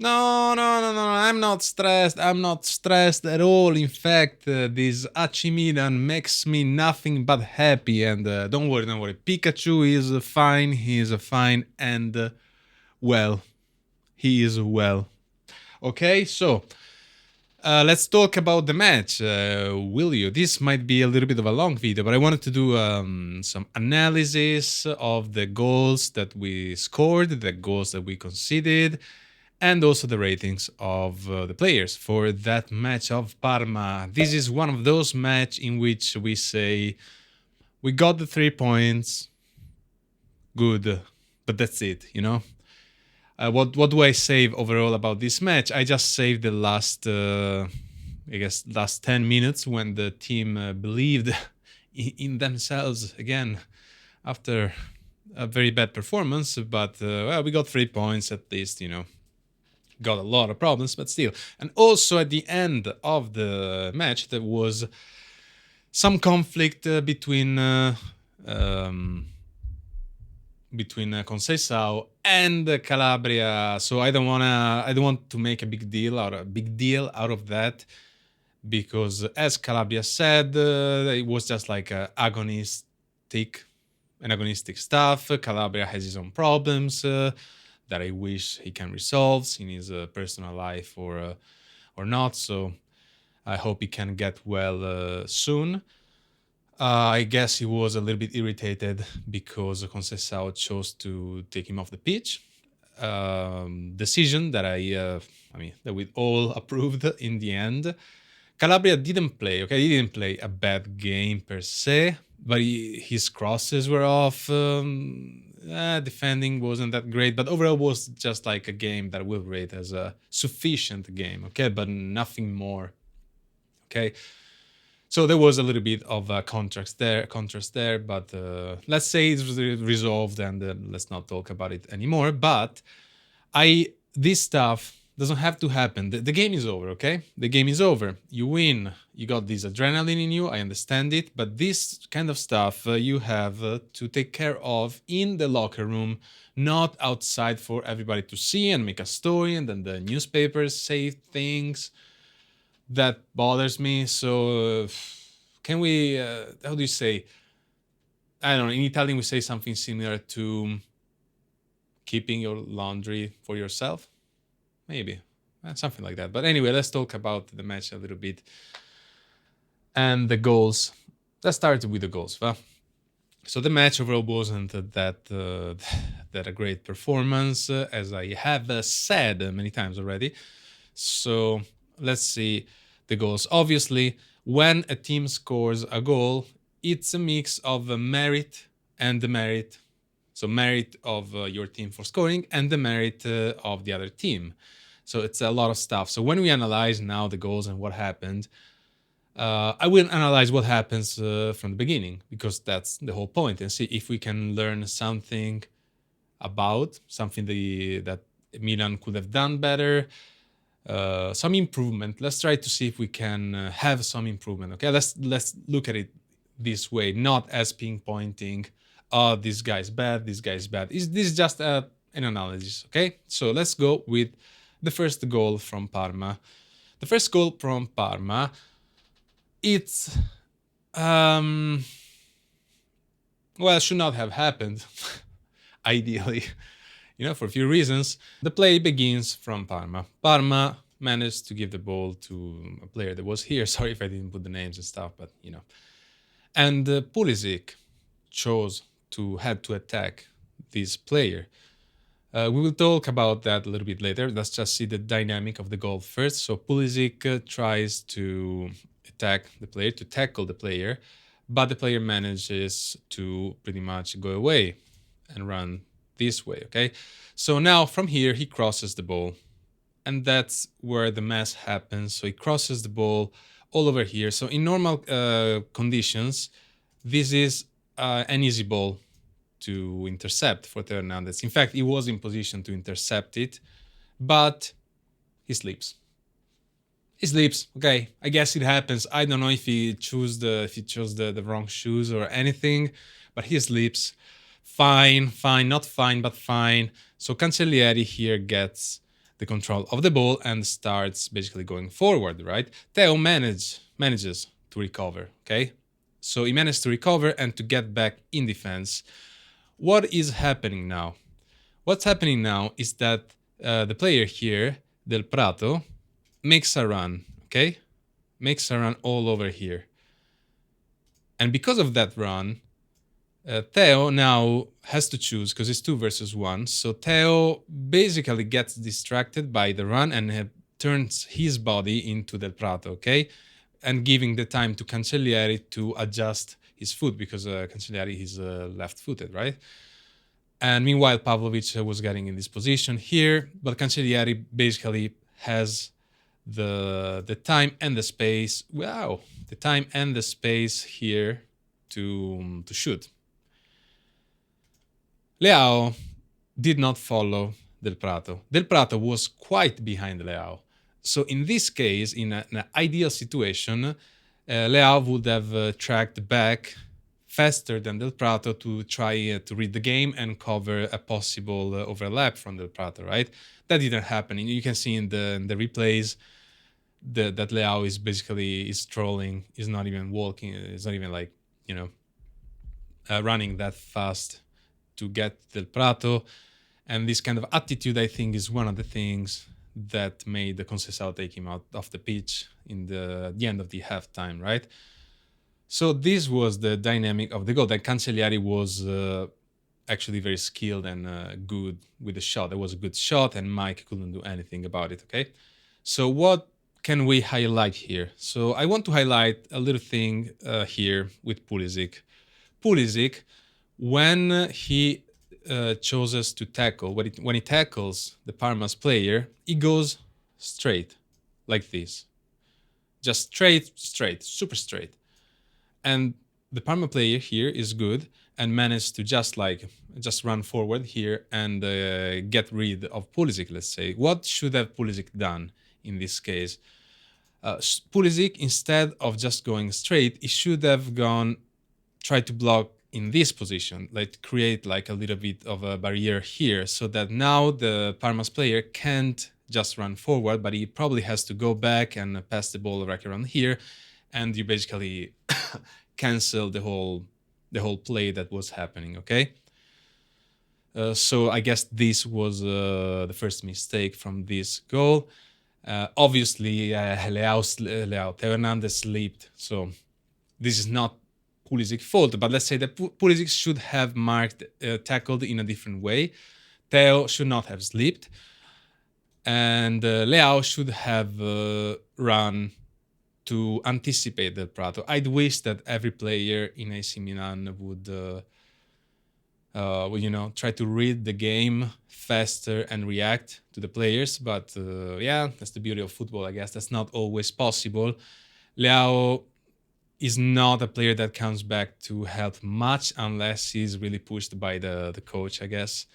No, no, no, no, I'm not stressed. I'm not stressed at all. In fact, this AC Milan makes me nothing but happy. And don't worry, don't worry. Pikachu is fine. He is fine. And, well, he is well. Okay, so let's talk about the match, will you? This might be a little bit of a long video, but I wanted to do some analysis of the goals that we scored, the goals that we conceded, and also the ratings of the players for that match of Parma. This is one of those matches in which we say we got the 3 points, good, but that's it, you know? What do I save overall about this match? I just saved the last, last 10 minutes when the team believed in themselves again after a very bad performance. But well, we got 3 points at least, you know. Got a lot of problems, but still. And also at the end of the match, there was some conflict between Conceição and Calabria. So I don't want to make a big deal out of that, because as Calabria said, it was just like agonistic stuff. Calabria has his own problems that I wish he can resolve in his personal life or not. So I hope he can get well soon. I guess he was a little bit irritated because Conceição chose to take him off the pitch. Decision that that we all approved in the end. Calabria didn't play, okay? He didn't play a bad game per se, but his crosses were off. Defending wasn't that great, but overall was just like a game that we'll rate as a sufficient game, okay? But nothing more, okay? So there was a little bit of a contrast there, but let's say it's resolved and let's not talk about it anymore. But this stuff doesn't have to happen. The game is over, okay? The game is over. You win. You got this adrenaline in you. I understand it. But this kind of stuff you have to take care of in the locker room, not outside for everybody to see and make a story, and then the newspapers say things. That bothers me. So can we, how do you say? I don't know. In Italian, we say something similar to keeping your laundry for yourself. Maybe something like that. But anyway, let's talk about the match a little bit and the goals. Let's start with the goals. So the match overall wasn't that a great performance, as I have said many times already. So let's see the goals. Obviously, when a team scores a goal, it's a mix of merit and demerit. So merit of your team for scoring and the merit of the other team. So it's a lot of stuff. So when we analyze now the goals and what happened, I will analyze what happens from the beginning, because that's the whole point, and see if we can learn something about something that Milan could have done better. Some improvement. Let's try to see if we can have some improvement. Okay, let's look at it this way, not as pinpointing, oh, this guy's bad, this guy's bad. This is just an analysis. Okay, so let's go with the first goal from Parma. The first goal from Parma, it's should not have happened. Ideally, for a few reasons. The play begins from Parma. Parma managed to give the ball to a player that was here. Sorry if I didn't put the names and stuff, but And Pulisic chose to head to attack this player. We will talk about that a little bit later. Let's just see the dynamic of the goal first. So Pulisic tries to attack the player, to tackle the player, but the player manages to pretty much go away and run this way, okay? So now from here, he crosses the ball, and that's where the mess happens. So he crosses the ball all over here. So in normal conditions, this is an easy ball to intercept for Theo Hernandez. In fact, he was in position to intercept it, but he sleeps. He sleeps. Okay, I guess it happens. I don't know if he chose the wrong shoes or anything, but he sleeps. Fine, not fine, but fine. So Cancellieri here gets the control of the ball and starts basically going forward, right? Theo manages to recover, okay? So he managed to recover and to get back in defense. What is happening now? What's happening now is that the player here, Del Prato, makes a run, okay? Makes a run all over here. And because of that run, Theo now has to choose because it's 2 versus 1. So Theo basically gets distracted by the run and turns his body into Del Prato, okay? And giving the time to Cancellieri to adjust his foot because Cancellieri is left-footed, right? And meanwhile, Pavlovic was getting in this position here, but Cancellieri basically has the time and the space. Wow, the time and the space here to shoot. Leao did not follow Del Prato. Del Prato was quite behind Leao. So in this case, in an ideal situation, Leao would have tracked back faster than Del Prato to try to read the game and cover a possible overlap from Del Prato, right? That didn't happen. You can see in the replays that Leao is basically strolling, is not even walking, is not even like, running that fast to get Del Prato. And this kind of attitude, I think, is one of the things that made the Conceição take him out of the pitch in the end of the halftime, right? So this was the dynamic of the goal. That Cancellieri was actually very skilled and good with the shot. That was a good shot, and Mike couldn't do anything about it, okay? So what can we highlight here? So I want to highlight a little thing here with Pulisic. Pulisic, when he chooses to tackle, when he tackles the Parma's player, he goes straight, like this. Just straight, super straight. And the Parma player here is good and managed to just run forward here and get rid of Pulisic, let's say. What should have Pulisic done in this case? Pulisic, instead of just going straight, he should have tried to block in this position, like create like a little bit of a barrier here, so that now the Parma's player can't just run forward, but he probably has to go back and pass the ball right around here, and you basically cancel the whole play that was happening, okay? So I guess this was the first mistake from this goal. Obviously, Theo Hernandez slipped, so this is not Pulisic's fault, but let's say that Pulisic should have tackled in a different way. Theo should not have slipped, and Leao should have run to anticipate Del Prato. I'd wish that every player in AC Milan would, try to read the game faster and react to the players. But that's the beauty of football, I guess. That's not always possible. Leao is not a player that comes back to help much unless he's really pushed by the coach, I guess.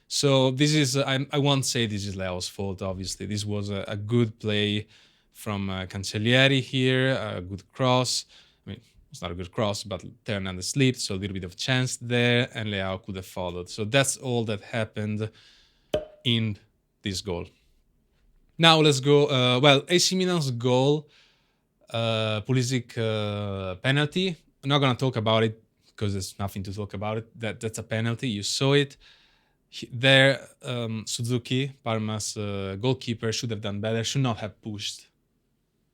So this is, I won't say this is Leao's fault, obviously. This was a good play from Cancellieri here, a good cross. I mean, it's not a good cross, but Theo Hernandez slipped, so a little bit of chance there, and Leao could have followed. So that's all that happened in this goal. Now let's go, AC Milan's goal, Pulisic penalty. I'm not going to talk about it because there's nothing to talk about it. That's a penalty. You saw it. There, Suzuki, Parma's goalkeeper, should have done better, should not have pushed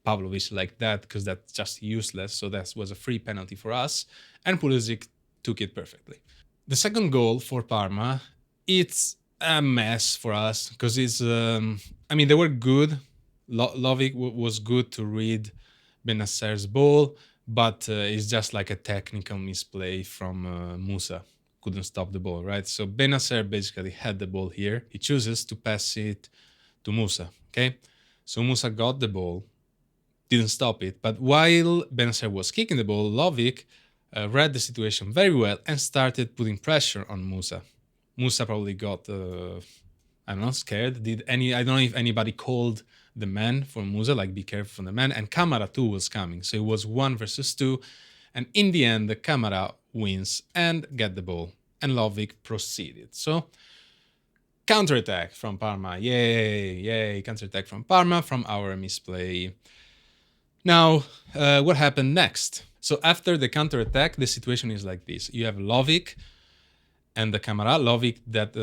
Pavlovic like that because that's just useless. So that was a free penalty for us. And Pulisic took it perfectly. The second goal for Parma, it's a mess for us because it's, they were good. Lovic was good to read Benasser's ball, but it's just like a technical misplay from Musa. Couldn't stop the ball, right? So Benasser basically had the ball here. He chooses to pass it to Musa, okay? So Musa got the ball, didn't stop it, but while Benasser was kicking the ball, Lovic read the situation very well and started putting pressure on Musa. Musa probably got, scared. I don't know if anybody called the man for Musa, like be careful from the man, and Camara too was coming. So it was 1 versus 2, and in the end, the Camara wins and get the ball, and Lovic proceeded. So Counterattack from Parma. Yay, yay, counterattack from Parma from our misplay. Now, what happened next? So after the counterattack, the situation is like this. You have Lovic and the Camara. Lovic that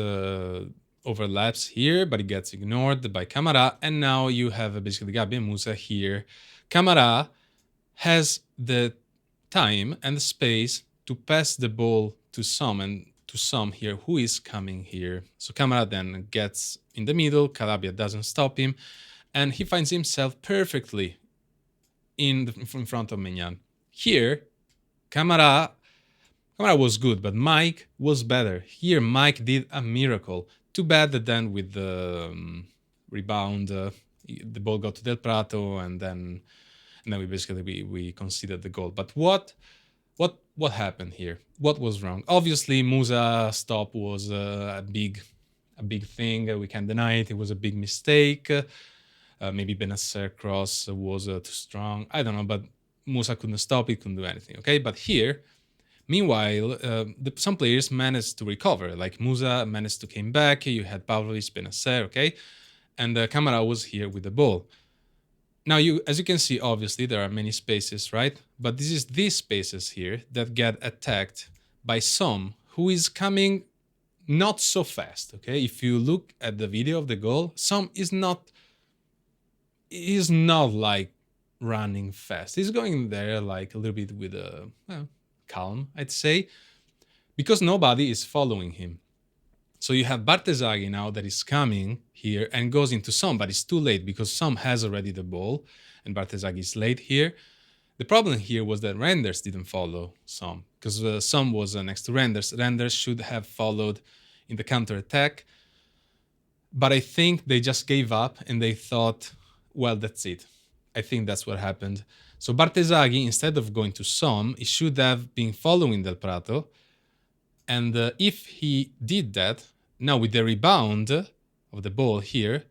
overlaps here, but it gets ignored by Camara. And now you have basically Gabi and Musa here. Camara has the time and the space to pass the ball to Som, and to Som here who is coming here. So Camara then gets in the middle, Calabria doesn't stop him, and he finds himself perfectly in front of Mignan. Here, Camara was good, but Mike was better. Here, Mike did a miracle. Too bad that then with the rebound, the ball got to Del Prato, and then we basically we conceded the goal. But what happened here? What was wrong? Obviously, Musa stop was a big thing. We can't deny it. It was a big mistake. Maybe Benacer cross was too strong. I don't know, but Musa couldn't stop it, couldn't do anything. Okay, but here, meanwhile, some players managed to recover. Like Musa managed to came back. You had Pavlovic, Benacer, okay, and Camara was here with the ball. Now, as you can see, obviously, there are many spaces, right? But this is these spaces here that get attacked by Som, who is coming not so fast, okay? If you look at the video of the goal, Som is not like running fast. He's going there like a little bit with a calm, I'd say, because nobody is following him. So you have Bartesaghi now that is coming here and goes into Som, but it's too late because Som has already the ball and Bartesaghi is late here. The problem here was that Reijnders didn't follow Som because Som was next to Reijnders. Reijnders should have followed in the counter-attack, but I think they just gave up and they thought, well, that's it. I think that's what happened. So Bartesaghi, instead of going to Som, he should have been following Del Prato. And if he did that, now with the rebound of the ball here,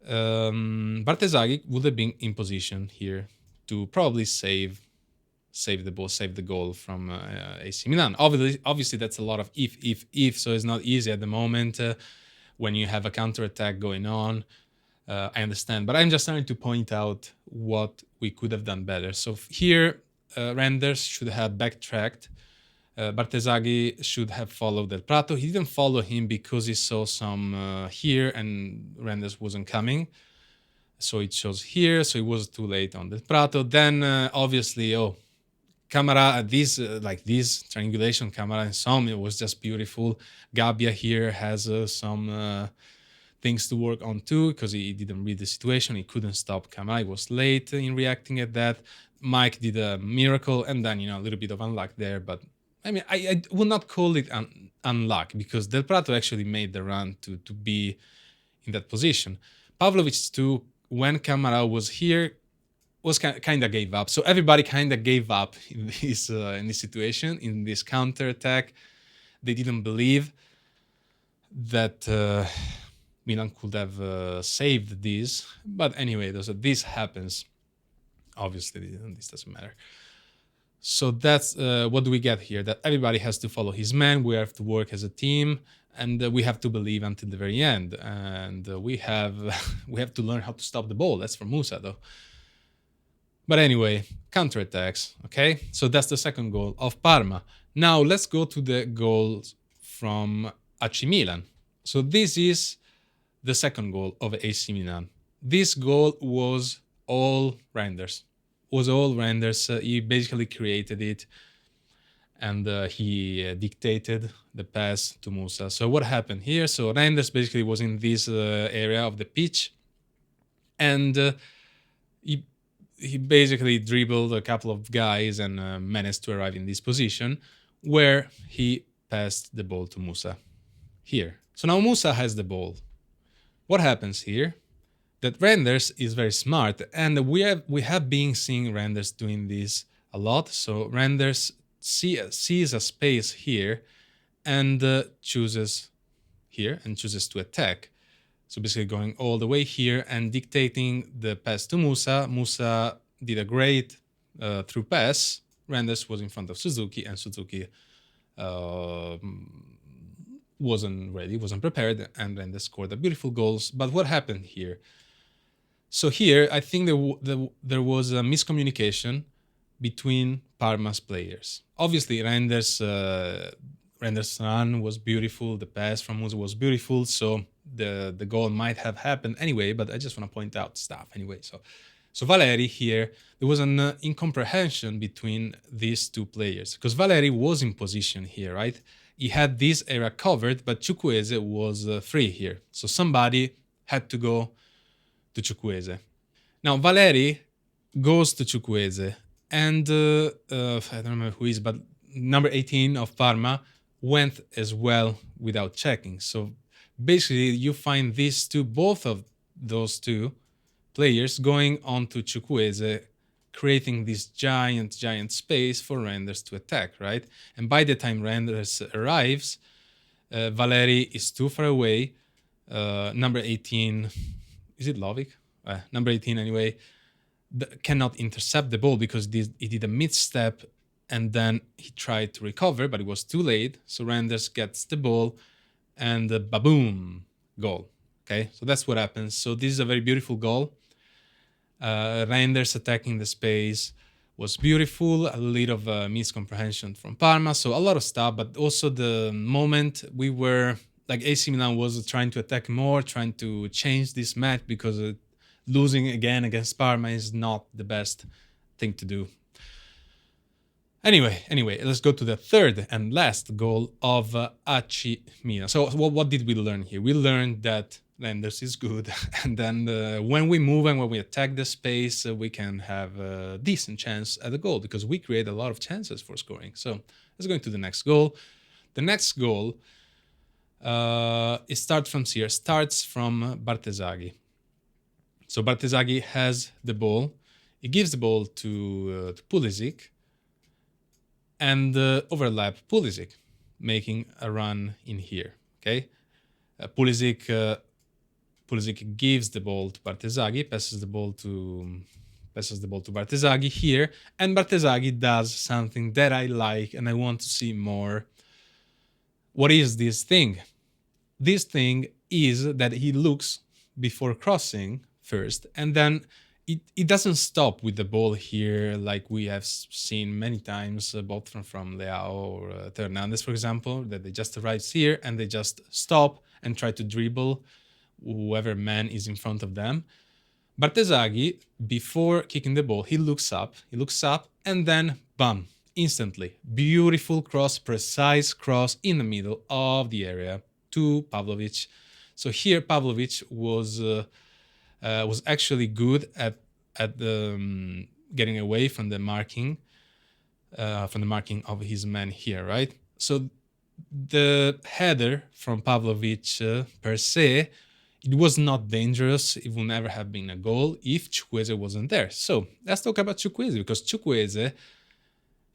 Bartesaghi would have been in position here to probably save the ball, save the goal from AC Milan. Obviously, that's a lot of if, so it's not easy at the moment when you have a counter-attack going on. I understand, but I'm just trying to point out what we could have done better. So here, Reijnders should have backtracked. Bartesaghi should have followed Del Prato. He didn't follow him because he saw some here and Reijnders wasn't coming. So it shows here, so it was too late on Del Prato. Then obviously, Camara, this triangulation, Camara and Som, it was just beautiful. Gabbia here has some things to work on too, because he didn't read the situation. He couldn't stop Camara. He was late in reacting at that. Mike did a miracle, and then a little bit of unluck there, but I mean, I would not call it unluck because Del Prato actually made the run to be in that position. Pavlovic too, when Camara was here, was kind of gave up. So everybody kind of gave up in this situation, in this counter attack. They didn't believe that Milan could have saved this. But anyway, this happens. Obviously, this doesn't matter. So that's what do we get here? That everybody has to follow his man. We have to work as a team, and we have to believe until the very end. And we have to learn how to stop the ball. That's from Musa, though. But anyway, counterattacks. Okay, so that's the second goal of Parma. Now let's go to the goals from AC Milan. So this is the second goal of AC Milan. This goal was all Reijnders. He basically created it, and he dictated the pass to Musa. So what happened here? So Reijnders basically was in this area of the pitch, and he basically dribbled a couple of guys and managed to arrive in this position where he passed the ball to Musa here. So now Musa has the ball. What happens here? That Reijnders is very smart, and we have been seeing Reijnders doing this a lot. So Reijnders sees a space here and chooses to attack. So basically going all the way here and dictating the pass to Musa. Musa did a great through pass. Reijnders was in front of Suzuki, and Suzuki wasn't ready, wasn't prepared, and then they scored the beautiful goals. But what happened here? So here, I think there was a miscommunication between Parma's players. Obviously, Reijnders' run was beautiful. The pass from Musa was beautiful. So the goal might have happened anyway. But I just want to point out stuff anyway. So Valeri here, there was an incomprehension between these two players because Valeri was in position here, right? He had this area covered, but chuckwueze was free here. So somebody had to go to chuckwueze. Now Valeri goes to chuckwueze, and I don't remember who is, but number 18 of Parma went as well without checking. So basically, you find these two, both of those two players going on to chuckwueze, creating this giant space for Reijnders to attack, right? And by the time Reijnders arrives, Valeri is too far away. Number 18, is it Lovic? Number 18 anyway, cannot intercept the ball because he did a mid-step and then he tried to recover, but it was too late. So Reijnders gets the ball and baboom, goal. Okay, so that's what happens. So this is a very beautiful goal. Reijnders attacking the space was beautiful. A little of miscomprehension from Parma, so a lot of stuff. But also the moment we were like AC Milan was trying to attack more, trying to change this match because losing again against Parma is not the best thing to do. Anyway, let's go to the third and last goal of AC Milan. So what did we learn here? We learned that Reijnders is good, and then when we move and when we attack the space, we can have a decent chance at the goal because we create a lot of chances for scoring. So let's go into the next goal. The next goal, it starts from Bartesaghi. So Bartesaghi has the ball. He gives the ball to Pulisic and overlap Pulisic, making a run in here. Okay, Pulisic gives the ball to Bartesaghi, passes the ball to Bartesaghi here, and Bartesaghi does something that I like and I want to see more. What is this thing? This thing is that he looks before crossing first, and then it doesn't stop with the ball here like we have seen many times, both from Leao or Hernandez, for example, that they just arrive here and they just stop and try to dribble whoever man is in front of them. Bartesaghi, before kicking the ball, he looks up, and then bam, instantly, beautiful cross, precise cross in the middle of the area to Pavlovic. So here Pavlovic was actually good at getting away from the marking of his man here, right? So the header from Pavlovic per se, it was not dangerous. It would never have been a goal if chuckwueze wasn't there. So let's talk about chuckwueze, because chuckwueze,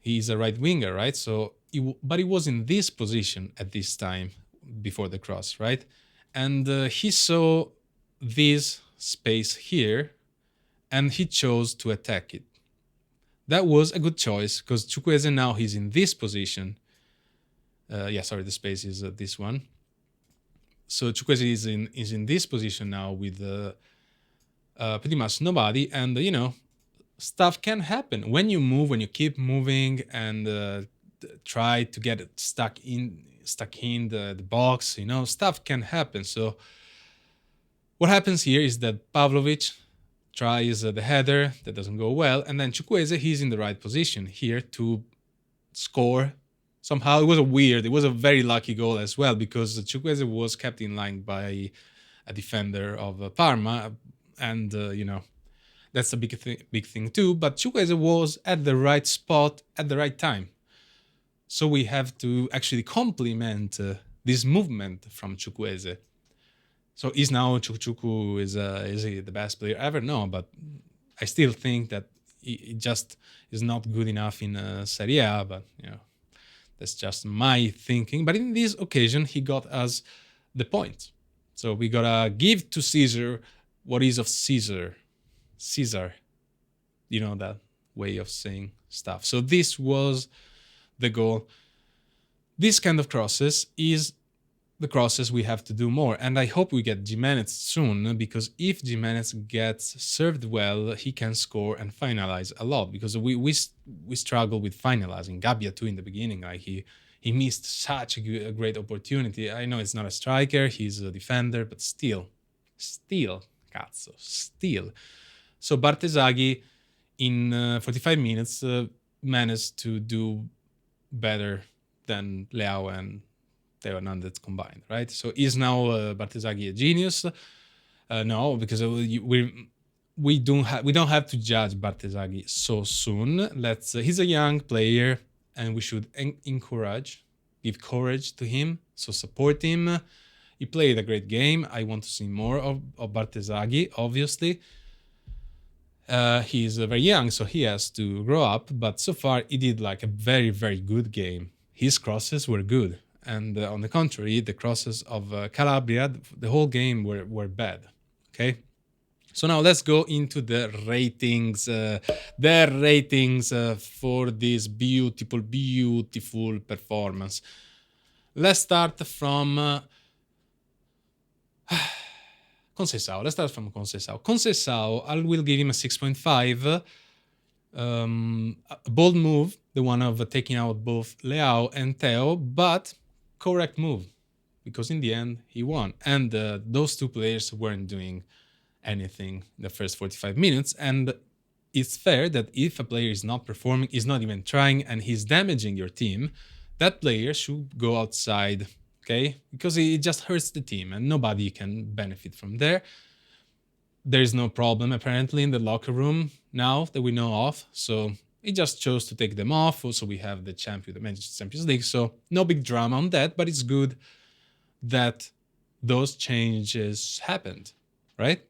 he's a right winger, right? So, but he was in this position at this time before the cross, right? And he saw this space here, and he chose to attack it. That was a good choice because chuckwueze now he's in this position. The space is this one. So chuckwueze is in this position now with pretty much nobody, and stuff can happen when you move, when you keep moving and try to get it stuck in the box. Stuff can happen. So what happens here is that Pavlovic tries the header, that doesn't go well, and then chuckwueze, he's in the right position here to score. Somehow it was a very lucky goal as well, because chuckwueze was kept in line by a defender of Parma, and that's a big thing too. But chuckwueze was at the right spot at the right time, so we have to actually compliment this movement from chuckwueze. So is now Chuku is he the best player ever? No, but I still think that he just is not good enough in Serie A. But that's just my thinking. But in this occasion, he got us the point. So we gotta give to Caesar what is of Caesar. Caesar, that way of saying stuff. So this was the goal. This kind of crosses is the crosses we have to do more. And I hope we get Jimenez soon, because if Jimenez gets served well, he can score and finalize a lot, because we struggle with finalizing. Gabbia too in the beginning, like he missed such a great opportunity. I know it's not a striker, he's a defender, but still, cazzo, still. So Bartesaghi in 45 minutes managed to do better than Leao and Theo Hernandez combined, right? So is now Bartesaghi a genius? No, because we don't have to judge Bartesaghi so soon. He's a young player, and we should give courage to him. So support him. He played a great game. I want to see more of Bartesaghi, obviously. He's very young, so he has to grow up. But so far, he did like a very, very good game. His crosses were good. And on the contrary, the crosses of Calabria, the whole game were bad. Okay? So now let's go into the ratings. For this beautiful, beautiful performance. Let's start from Conceição. Let's start from Conceição. Conceição, I will give him a 6.5. A bold move, the one of taking out both Leao and Theo, but correct move, because in the end he won. And those two players weren't doing anything in the first 45 minutes. And it's fair that if a player is not performing, is not even trying, and he's damaging your team, that player should go outside, okay? Because it just hurts the team and nobody can benefit from there. There's no problem apparently in the locker room now that we know of. So he just chose to take them off. Also, we have the Manchester Champions League. So no big drama on that, but it's good that those changes happened, right?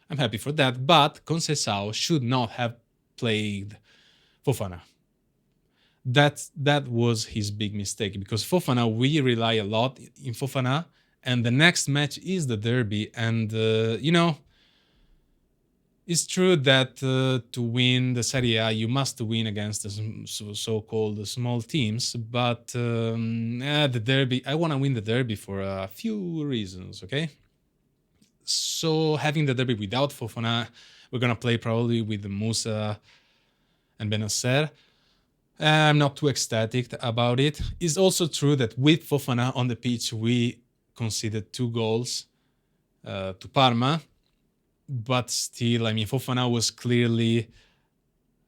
I'm happy for that. But Conceição should not have played Fofana. That was his big mistake, because Fofana, we rely a lot in Fofana, and the next match is the derby. And, it's true that to win the Serie A, you must win against the so-called small teams. But the derby, I want to win the derby for a few reasons, okay? So having the derby without Fofana, we're going to play probably with Musa and Benacer. I'm not too ecstatic about it. It's also true that with Fofana on the pitch, we conceded 2 goals to Parma. But still, I mean, Fofana was clearly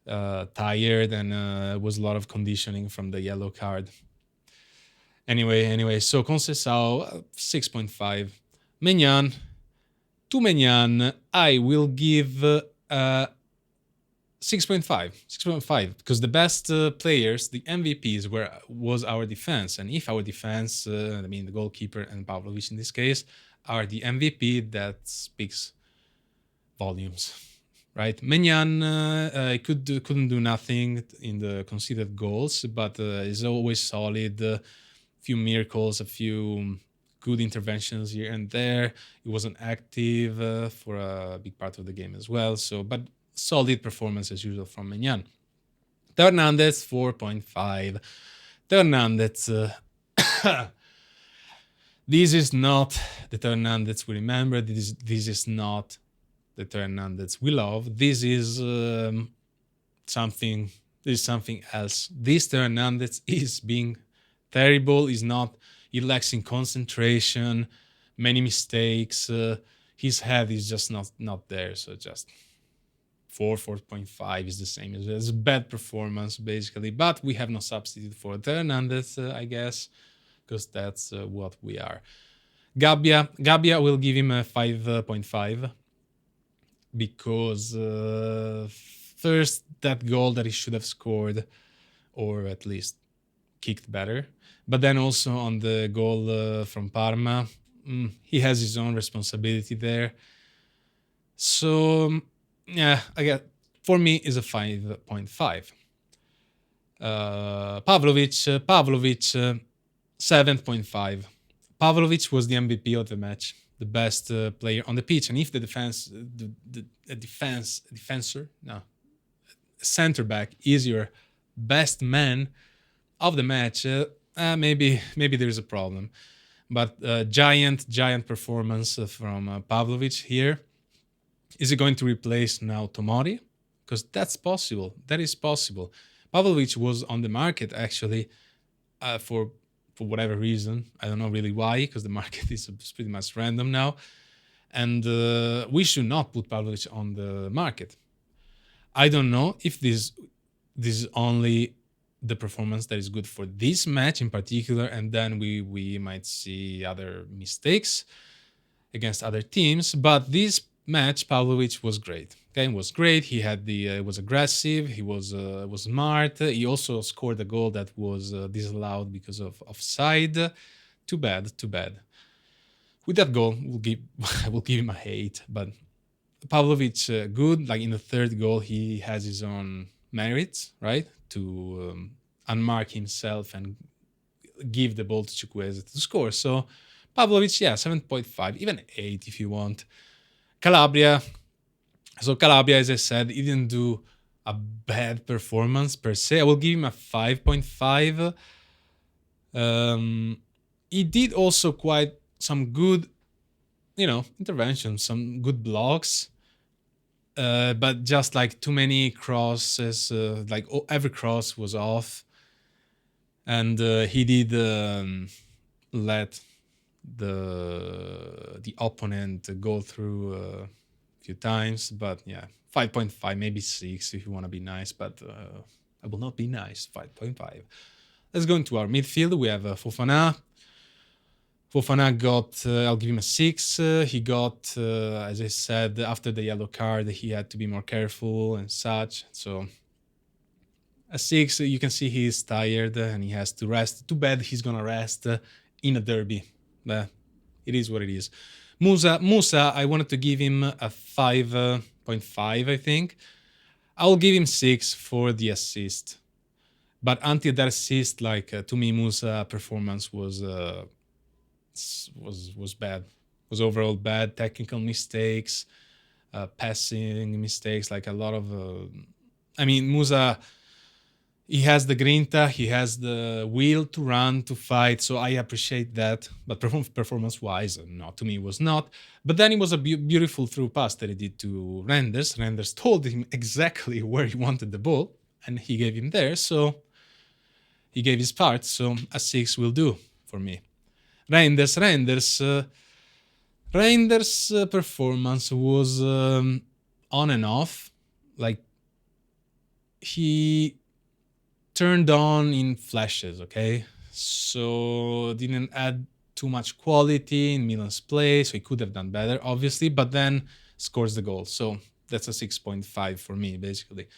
tired, and was a lot of conditioning from the yellow card. Anyway, so Conceição, 6.5. Maignan, to Maignan, I will give 6.5, because the best players, the MVPs, was our defense. And if our defense, the goalkeeper and Pavlovic in this case, are the MVP, that speaks volumes, right? Maignan couldn't do nothing in the conceded goals, but is always solid. A few miracles, a few good interventions here and there. He wasn't active for a big part of the game as well. So, but solid performance as usual from Maignan. Theo Hernandez, 4.5. Theo Hernandez. This is not the Theo Hernandez we remember. This is not the Theo Hernandez we love. This is something else. This Theo Hernandez is being terrible. He lacks in concentration, many mistakes. His head is just not there. So just 4.5 is the same. It's a bad performance basically. But we have no substitute for Theo Hernandez, I guess, because that's what we are. Gabbia will give him a 5.5. Because first, that goal that he should have scored, or at least kicked better. But then also on the goal from Parma, he has his own responsibility there. So, yeah, for me is a 5.5. Pavlovic, 7.5. Pavlovic was the MVP of the match, the best player on the pitch. And if the center back is your best man of the match, maybe there's a problem. But giant performance from Pavlovic here. Is he going to replace now Tomori? Because that's possible. That is possible. Pavlovic was on the market actually for whatever reason. I don't know really why, because the market is pretty much random now. And we should not put Pavlovic on the market. I don't know if this is only the performance that is good for this match in particular, and then we might see other mistakes against other teams. But this match, Pavlovic was great. Okay, was great. He had was aggressive. He was smart. He also scored a goal that was disallowed because of offside. Too bad. Too bad. With that goal, I will give him a 8. But Pavlovic, good. Like in the third goal, he has his own merits, right? To unmark himself and give the ball to chuckwueze to score. So Pavlovic, yeah, 7.5, even 8 if you want. Calabria. So Calabria, as I said, he didn't do a bad performance per se. I will give him a 5.5. He did also quite some good, interventions, some good blocks. But just like too many crosses, every cross was off, and he did let the opponent go through a few times. But yeah, 5.5, maybe 6 if you want to be nice. But I will not be nice. 5.5. Let's go into our midfield. We have Fofana. Fofana got, I'll give him a 6. He got, as I said, after the yellow card, he had to be more careful and such. So a 6, you can see he's tired and he has to rest. Too bad he's going to rest in a derby. But it is what it is. Musa, I wanted to give him a 5.5, I think. I'll give him 6 for the assist. But until that assist, to me, Musa performance was bad. Was overall bad. Technical mistakes, passing mistakes, like a lot of. Musa, he has the grinta, he has the will to run, to fight. So I appreciate that. But performance-wise, no, to me it was not. But then it was a beautiful through pass that he did to Reijnders. Reijnders told him exactly where he wanted the ball, and he gave him there. So he gave his part. So a 6 will do for me. Reijnders' performance was on and off. Like, he turned on in flashes, okay? So didn't add too much quality in Milan's play, so he could have done better, obviously, but then scores the goal. So that's a 6.5 for me, basically.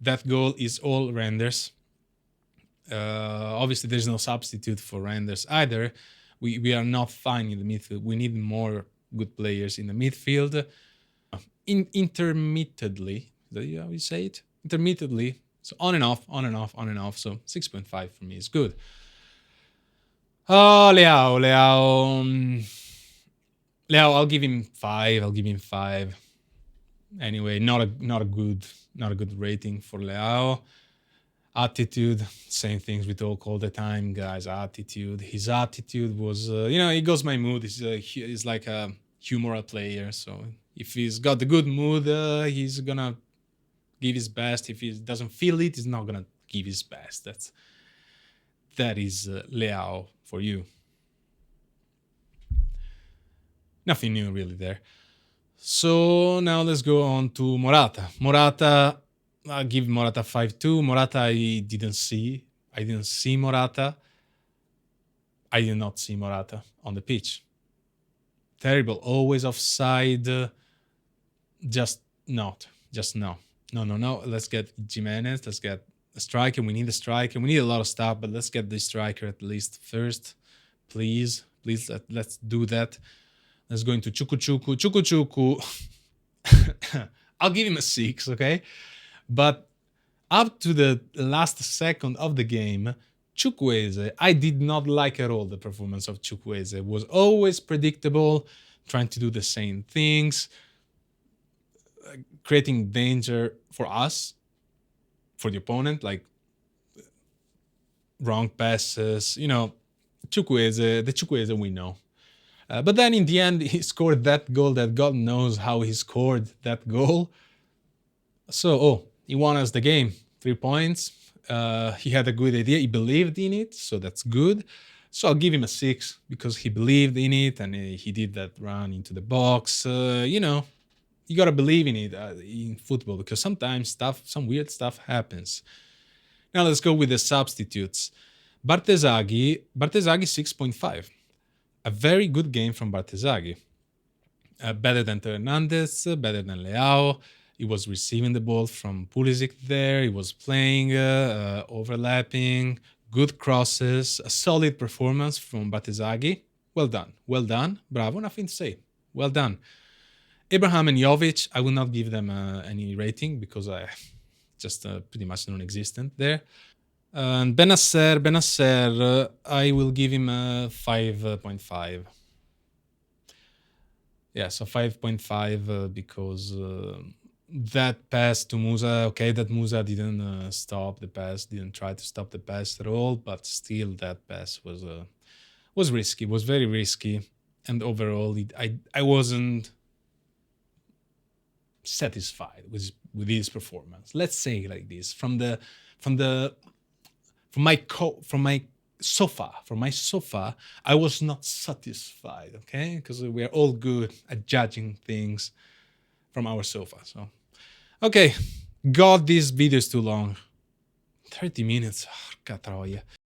That goal is all Reijnders. Obviously, there's no substitute for Reijnders either. We are not fine in the midfield. We need more good players in the midfield. Intermittently, is that how you say it? Intermittently. So on and off. So 6.5 for me is good. Oh, Leao, I'll give him 5. Anyway, not a good rating for Leao. Attitude, same things we talk all the time, guys. Attitude. His attitude was, it goes my mood. He's like a humoral player. So if he's got the good mood, he's gonna give his best. If he doesn't feel it, he's not gonna give his best. That is Leao for you. Nothing new really there. So now let's go on to Morata. I'll give Morata 5.2. Morata, I didn't see Morata. I did not see Morata on the pitch. Terrible. Always offside. Just no. No. Let's get Jimenez. Let's get a striker. We need a striker. We need a lot of stuff, but let's get the striker at least first. Please, let's do that. Let's go into Chukwueze. I'll give him a 6, okay? But up to the last second of the game, Chuckwueze, I did not like at all the performance of Chuckwueze. It was always predictable, trying to do the same things, creating danger for us, for the opponent, like wrong passes, the chuckwueze we know. But then in the end, he scored that goal that God knows how he scored that goal. So, he won us the game. 3 points. He had a good idea. He believed in it, so that's good. So I'll give him a 6 because he believed in it and he did that run into the box. You gotta believe in it in football because sometimes some weird stuff happens. Now let's go with the substitutes. Bartesaghi 6.5. A very good game from Bartesaghi. Better than Teo Hernandez, better than Leao. He was receiving the ball from Pulisic there. He was playing, overlapping, good crosses, a solid performance from Bartesaghi. Well done. Well done. Bravo. Nothing to say. Well done. Abraham and Jovic, I will not give them any rating because I just pretty much non-existent there. And Benacer, I will give him a 5.5. Yeah, so 5.5 because that pass to Musa, okay, that Musa didn't stop the pass, didn't try to stop the pass at all, but still that pass was risky, was very risky, and overall I wasn't satisfied with his performance. Let's say it like this: from my sofa, I was not satisfied. Okay, because we are all good at judging things from our sofa. So, okay, God, this video is too long. 30 minutes. Porca troia.